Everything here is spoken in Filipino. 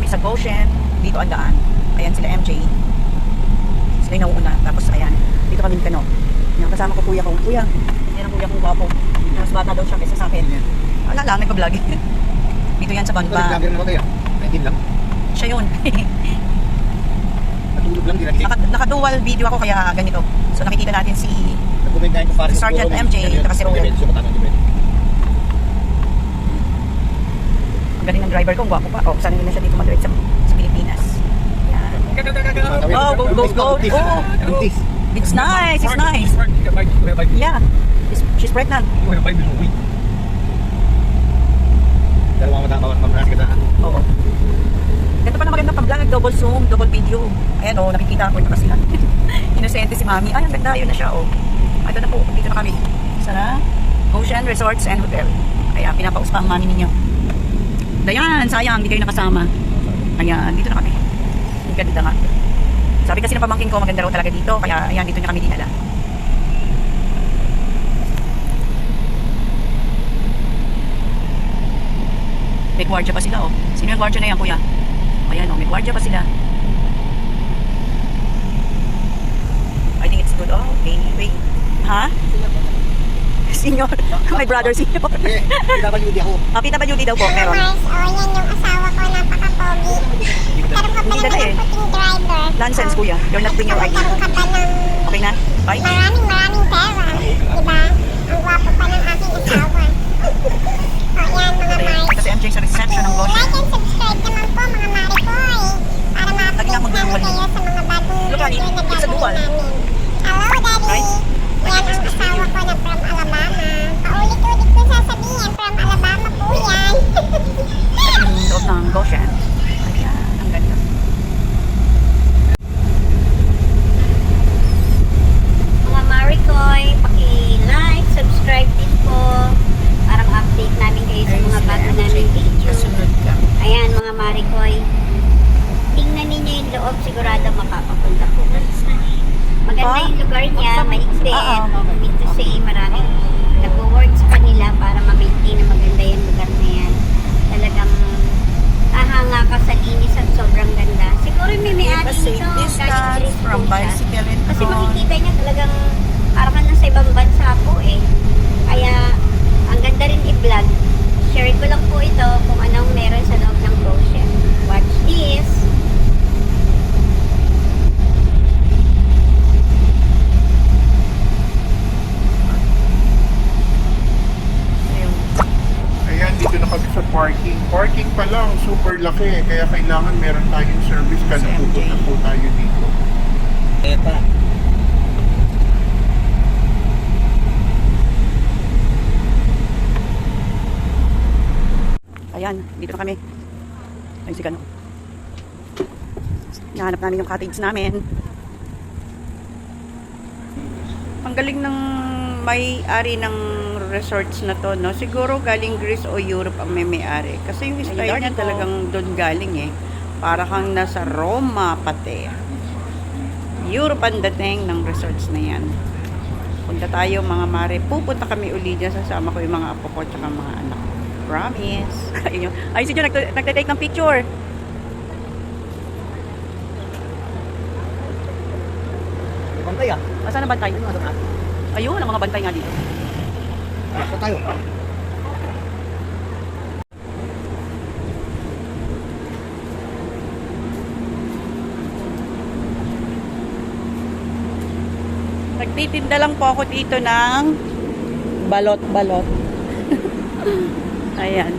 kami sa Goshen. Dito ang daan. Ayan sila MJ. Sila yung nauuna. Tapos ayan. Dito kami ni Kano. Kasama ko kuya ko. Kuya. Yan ang kuya kong gwapo. Mas bata daw siya kaysa sa akin. Wala lang. Nagpa-vlog. Dito yan sa Banba. Siya yun. Natulog lang. Naka-dual video ako kaya ganito. So nakikita natin si Sergeant MJ at si Rowan. Ang galing ng driver ko. Ang gwapo pa. Oh, sana nila siya dito madiretso sa Pilipinas. Yan. Oh, go. Oh. It's nice. It's nice. Yeah. She's pregnant. Dalawang mabras kita. Oo. Ganito pa na maganda pang-vlog. Double zoom, double video. Ayan o, nakikita ko ito kasi. Inosente si Mami. Ay, ang ganda. Yun na siya o. Ito na po. Dito na kami. Sa Ocean Resorts and Hotel. Ayan, pinapaus pa ang mami ninyo. Dayan, sayang. Hindi kayo nakasama. Ayan, dito na kami. Ang ganda nga. Sabi kasi ng pamangkin ko, maganda raw talaga dito. Kaya, ayan, dito niya kami dinala. May gwardiya pa sila, oh. Sino yung gwardiya na yan, kuya? Ayan, oh, may gwardiya pa sila. I think it's good. Oh, okay. Wait. Ha? Senior. My brother, senior. PWD ako. PWD daw po, meron. Yan yung asawa ko, napaka-pogi. Karoon ka pa Hindi ng dala eh. puting driver. Nonsense, kuya. You're not bring your ID. Karoon ka pa ng Okay na? Bye. maraming pera. Diba? Ang gwapo pa ng aking asawa. O yan, mga Mars. Kasi MJ sa reception ng Goshen. Like and subscribe naman po, mga Maricoy. Para Lagi nga ma-update namin kayo sa mga bagong Look, honey, video na it's a dual. gagawin namin. Hello, Daddy. Right? Yan ang asawa ko na from Alabama. Paulit-ulit ko sasabihin, from Alabama po yan. Yung loob ng Goshen. Ayan, ang ganda. Mga Maricoy, paki-like, subscribe din po para ma-update namin kayo sa mga bago namin video. Kasunod ka. Ayan mga Maricoy, tingnan ninyo yung loob, sigurado makapapunta po. Maganda yung lugar niya, maigpit, mean to say, maraming nag-work sa kanila para ma-maintain na maganda yung lugar na yan. Talagang ahanga ka sa linis at sobrang ganda. Siguro may may-ari Safe nito, distance from bicycle and kasi drone. makikita niya talagang parang ka nasa ibang bansa po eh. Kaya, ang ganda rin i-vlog. Share ko lang po ito kung anong meron sa loob ng Goshen. Watch this! Ayun. Ayan, dito na kami sa parking. Parking pa lang, super laki. Kaya kailangan meron tayong service kasi Si MJ. pupunta po tayo dito. Eta. Ayan, dito na kami. Ayun si Kano. Nahanap namin yung cottage namin. Ang galing ng may-ari ng resorts na to, no? Siguro galing Greece o Europe ang may-ari. Kasi yung style niya talagang doon galing eh. Para kang nasa Roma pati. Europe ang dating ng resorts na yan. Punta tayo mga mare. Pupunta kami uli dyan. Sasama ko yung mga apo ko at mga anak ko. Promise. Ayun yun. Ay, si John, nagtitake ng picture. Bantay ah. Saan ang bantay? Ayun, ang mga bantay nga dito. Ito tayo. Nagtitinda lang po ako dito ng balot-balot. Ayan.